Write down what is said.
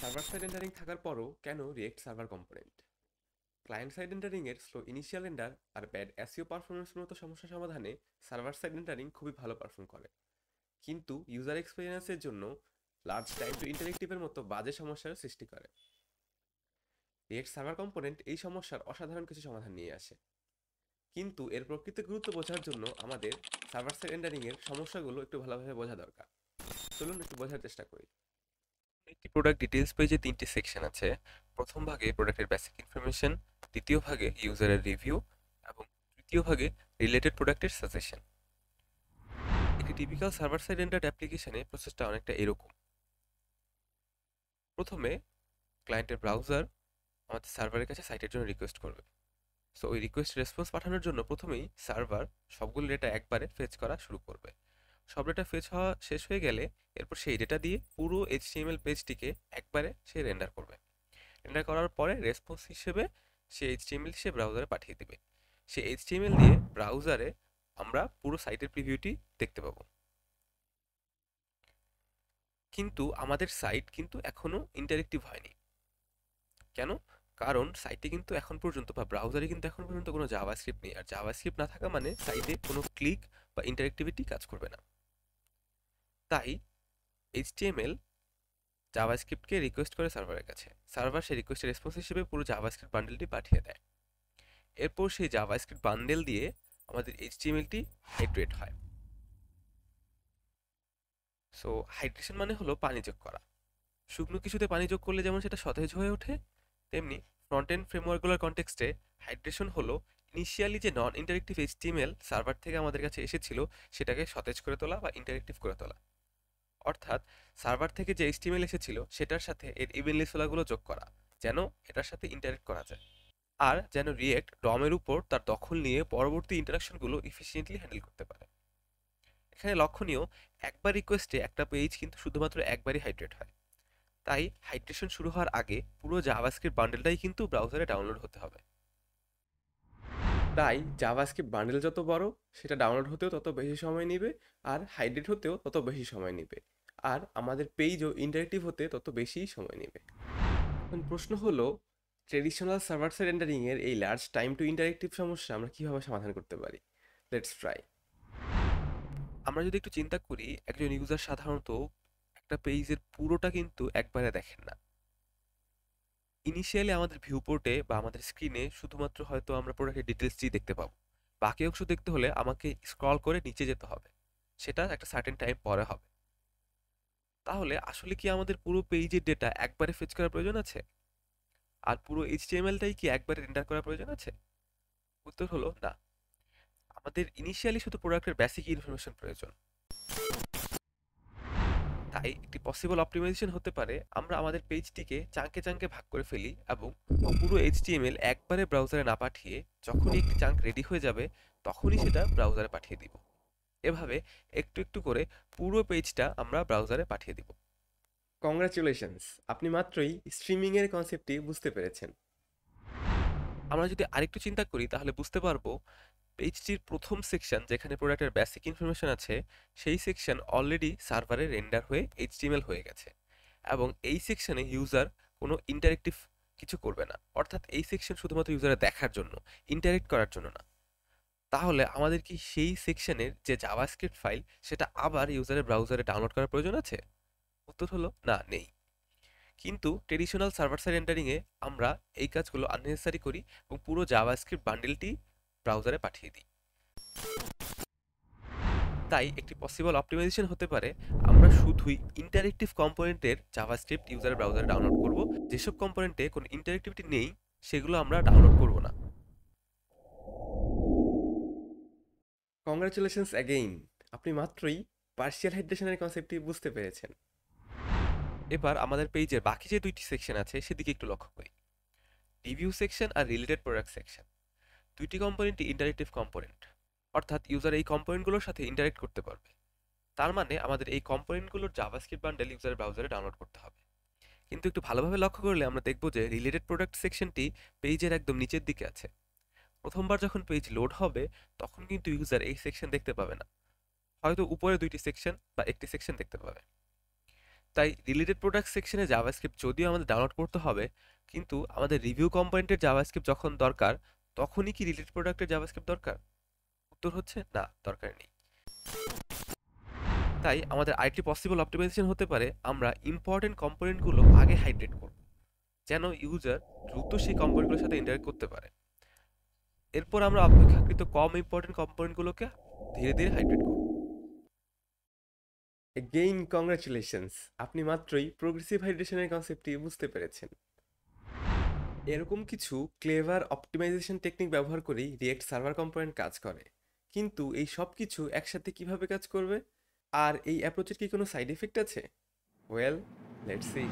Server side rendering থাকার পরও কেন react server component? Client side rendering এর স্লো ইনিশিয়াল রেন্ডার আর ব্যাড এসইও পারফরমেন্সের মতো সমস্যা সমাধানে সার্ভার সাইড রেন্ডারিং খুবই ভালো পারফর্ম করে, কিন্তু ইউজার এক্সপিরিয়েন্সের জন্য লার্জ টাইম টু ইন্টারেক্টিভের মতো বাজে সমস্যার সৃষ্টি করে। রিয়েক্ট সার্ভার কম্পোনেন্ট এই সমস্যার অসাধারণ কিছু সমাধান নিয়ে আসে, কিন্তু এর প্রকৃত গুরুত্ব বোঝার জন্য আমাদের সার্ভার সাইড রেন্ডারিং এর সমস্যাগুলো একটু ভালোভাবে বোঝা দরকার। চলুন একটু বোঝার চেষ্টা করি। একটি প্রোডাক্ট ডিটেইলস পেজে তিনটি সেকশন আছে। প্রথম ভাগে প্রোডাক্টের বেসিক ইনফরমেশন, দ্বিতীয় ভাগে ইউজারের রিভিউ এবং তৃতীয় ভাগে রিলেটেড প্রোডাক্টের সাজেশন। একটি টিপিক্যাল সার্ভার সাইড রেন্ডার্ড অ্যাপ্লিকেশনে প্রসেসটা অনেকটা এরকম। প্রথমে ক্লায়েন্টের ব্রাউজার আমাদের সার্ভারের কাছে সাইটের জন্য রিকোয়েস্ট করবে। সো ওই রিকোয়েস্ট রেসপন্স পাঠানোর জন্য প্রথমেই সার্ভার সবগুলো ডেটা একবারে ফেচ করা শুরু করবে। সব ডেটা ফেচ হওয়া শেষ হয়ে গেলে এরপর সেই ডেটা দিয়ে পুরো এইচটিএমএল পেজটিকে একবারে সে রেন্ডার করবে। রেন্ডার করার পরে রেসপন্স হিসেবে সে এইচটিএমএল সে ব্রাউজারে পাঠিয়ে দেবে। সেই এইচটিএমএল দিয়ে ব্রাউজারে আমরা পুরো সাইটের প্রিভিউটি দেখতে পাবো। কিন্তু আমাদের সাইট কিন্তু এখনো ইন্টারেক্টিভ হয়নি। কেন? কারণ সাইটে কিন্তু এখন পর্যন্ত বা ব্রাউজারে কিন্তু এখন পর্যন্ত কোনো জাভাস্ক্রিপ্ট নেই, আর জাভাস্ক্রিপ্ট না থাকা মানে সাইটে কোনো ক্লিক বা ইন্টারেক্টিভিটি কাজ করবে না। তাই এইচটিএমএল জাভাস্ক্রিপ্টকে রিকোয়েস্ট করে সার্ভারের কাছে, সার্ভার সেই রিকোয়েস্টের রেসপন্স হিসেবে পুরো জাভাস্ক্রিপ্ট বান্ডেলটি পাঠিয়ে দেয়। এরপর সেই জাভাস্ক্রিপ্ট বান্ডেল দিয়ে আমাদের এইচটিএমএলটি হাইড্রেট হয়। সো হাইড্রেশন মানে হলো পানি যোগ করা। শুকনো কিছুতে পানি যোগ করলে যেমন সেটা সতেজ হয়ে ওঠে, তেমনি ফ্রন্ট এন্ড ফ্রেমওয়ার্কগুলোর কনটেক্সটে হাইড্রেশন হলো ইনিশিয়ালি যে নন ইন্টারেক্টিভ এইচটিএমএল সার্ভার থেকে আমাদের কাছে এসেছিল সেটাকে সতেজ করে তোলা বা ইন্টারেক্টিভ করে তোলা। অর্থাৎ সার্ভার থেকে যে এইচটিএমএল এসেছিল সেটার সাথে এর ইভেন্টলি সোলাগুলো যোগ করা, যেন এটার সাথে ইন্টারেক্ট করা যায়, আর যেন রিয়েক্ট ডমের উপর তার দখল নিয়ে পরবর্তী ইন্টারাকশনগুলো ইফিসিয়েন্টলি হ্যান্ডেল করতে পারে। এখানে লক্ষণীয়, একবার রিকোয়েস্টে একটা পেজ কিন্তু শুধুমাত্র একবারই হাইড্রেট হয়। তাই হাইড্রেশন শুরু হওয়ার আগে পুরো জাভাস্ক্রিপ্ট বান্ডেলটাই কিন্তু ব্রাউজারে ডাউনলোড হতে হবে। তাই জাভাস্ক্রিপ্ট বান্ডেল যত বড়, সেটা ডাউনলোড হতেও তত বেশি সময় নেবে, আর হাইড্রেট হতেও তত বেশি সময় নেবে, আর আমাদের পেজও ইন্টারেক্টিভ হতে তত বেশি সময় নেবে। এখন প্রশ্ন হলো, ট্রেডিশনাল সার্ভার সাইড রেন্ডারিং এর এই লার্জ টাইম টু ইন্টারেক্টিভ সমস্যা আমরা কিভাবে সমাধান করতে পারি? Let's try. আমরা যদি একটু চিন্তা করি, একজন ইউজার সাধারণত একটা পেজের পুরোটা কিন্তু একবারে দেখেন না। ইনিশিয়ালি আমাদের ভিউ পোর্টে বা আমাদের স্ক্রিনে শুধুমাত্র হয়তো আমরা প্রোডাক্টের ডিটেলসটি দেখতে পাবো। বাকি অংশ দেখতে হলে আমাকে স্ক্রল করে নিচে যেতে হবে, সেটা একটা সার্টেন টাইম পরে হবে। তাহলে আসলে কি আমাদের পুরো পেজের ডেটা একবারে ফেচ করার প্রয়োজন আছে? আর পুরো এইচটিএমএলটাই কি একবারে রেন্ডার করার প্রয়োজন আছে? উত্তর হলো না। আমাদের ইনিশিয়ালি শুধু প্রোডাক্টের বেসিক ইনফরমেশন প্রয়োজন। তাই একটি পসিবল অপটিমাইজেশন হতে পারে, আমরা আমাদের পেজটিকে চাঙ্কে চাঙ্কে ভাগ করে ফেলি এবং পুরো এইচটিএমএল একবারে ব্রাউজারে না পাঠিয়ে যখনই একটি চাঙ্ক রেডি হয়ে যাবে তখনই সেটা ব্রাউজারে পাঠিয়ে দিব। এভাবে একটু একটু করে পুরো পেজটা আমরা ব্রাউজারে পাঠিয়ে দিব। কংগ্রাচুলেশনস, আপনি মাত্রই স্ট্রিমিং এর কনসেপ্টটি বুঝতে পেরেছেন। আমরা যদি আরেকটু চিন্তা করি তাহলে বুঝতে পারবো পেজটির প্রথম সেকশন যেখানে প্রোডাক্টের বেসিক ইনফরমেশন আছে, সেই সেকশন অলরেডি সার্ভারে রেন্ডার হয়ে এইচটিএমএল হয়ে গেছে, এবং এই সেকশনে ইউজার কোনো ইন্টারেক্টিভ কিছু করবে না। অর্থাৎ এই সেকশন শুধুমাত্র ইউজারের দেখার জন্য, ইন্টারেক্ট করার জন্য না। তাহলে আমাদের কি সেই সেকশনের যে জাভাস্ক্রিপ্ট ফাইল সেটা আবার ইউজারের ব্রাউজারে ডাউনলোড করার প্রয়োজন আছে? উত্তর হলো না, নেই। কিন্তু ট্রেডিশনাল সার্ভার সাইড রেন্ডারিংয়ে আমরা এই কাজগুলো আননেসেসারি করি এবং পুরো জাভাস্ক্রিপ্ট বান্ডেলটি ব্রাউজারে পাঠিয়ে দিই। তাই একটি পসিবল অপটিমাইজেশন হতে পারে, আমরা শুধুই ইন্টারেক্টিভ কম্পোনেন্টের জাভাস্ক্রিপ্ট ইউজারের ব্রাউজারে ডাউনলোড করব। যেসব কম্পোনেন্টে কোনো ইন্টারেক্টিভিটি নেই সেগুলো আমরা ডাউনলোড করব না। কংগ্রাচুলেশনস অ্যাগেইন, আপনি মাত্রই পার্শিয়াল হাইড্রেশনের কনসেপ্টটি বুঝতে পেরেছেন। এবার আমাদের পেজের বাকি যে দুইটি সেকশন আছে সেদিকে একটু লক্ষ্য করি। রিভিউ সেকশন আর রিলেটেড প্রোডাক্ট সেকশন, দুইটি কম্পোনেন্টই ইন্টারেক্টিভ কম্পোনেন্ট। অর্থাৎ ইউজার এই কম্পোনেন্টগুলোর সাথে ইন্টারেক্ট করতে পারবে। তার মানে আমাদের এই কম্পোনেন্টগুলোর জাভাস্ক্রিপ্ট বান্ডেল ইউজারের ব্রাউজারে ডাউনলোড করতে হবে। কিন্তু একটু ভালোভাবে লক্ষ্য করলে আমরা দেখব যে রিলেটেড প্রোডাক্ট সেকশনটি পেজের একদম নিচের দিকে আছে। প্রথমবার যখন পেজ লোড হবে তখন কিন্তু ইউজার এই সেকশন দেখতে পাবে না, হয়তো উপরে দুইটি সেকশন বা একটি সেকশন দেখতে পাবে। তাই রিলেটেড প্রোডাক্ট সেকশনে জাভাস্ক্রিপ্ট যদিও আমাদের ডাউনলোড করতে হবে, কিন্তু আমাদের রিভিউ কম্পোনেন্টের জাভাস্ক্রিপ্ট যখন দরকার, তখনই কি রিলেটেড প্রোডাক্টের জাভাস্ক্রিপ্ট দরকার? উত্তর হচ্ছে না, দরকার নেই। তাই আমাদের আরেকটি পসিবল অপটিমাইজেশন হতে পারে আমরা ইম্পর্টেন্ট কম্পোনেন্টগুলো আগে হাইড্রেট করব, যেন ইউজার দ্রুত সেই কম্পোনেন্টগুলোর সাথে ইন্টারেক্ট করতে পারে। এরপর আমরা অপেক্ষাকৃত কম ইম্পর্টেন্ট কম্পোনেন্টগুলোকে ধীরে ধীরে হাইড্রেট করব। এগেইন কংগ্রাচুলেশনস, আপনি মাত্রই প্রোগ্রেসিভ হাইড্রেশনের কনসেপ্টটি বুঝতে পেরেছেন। এরকম কিছু ক্লেভার অপটিমাইজেশন টেকনিক ব্যবহার করেই রিয়েক্ট সার্ভার কম্পোনেন্ট কাজ করে। কিন্তু এই সব কিছু একসাথে কিভাবে কাজ করবে, আর এই অ্যাপ্রোচের কি কোনো সাইড এফেক্ট আছে? Well, let's see.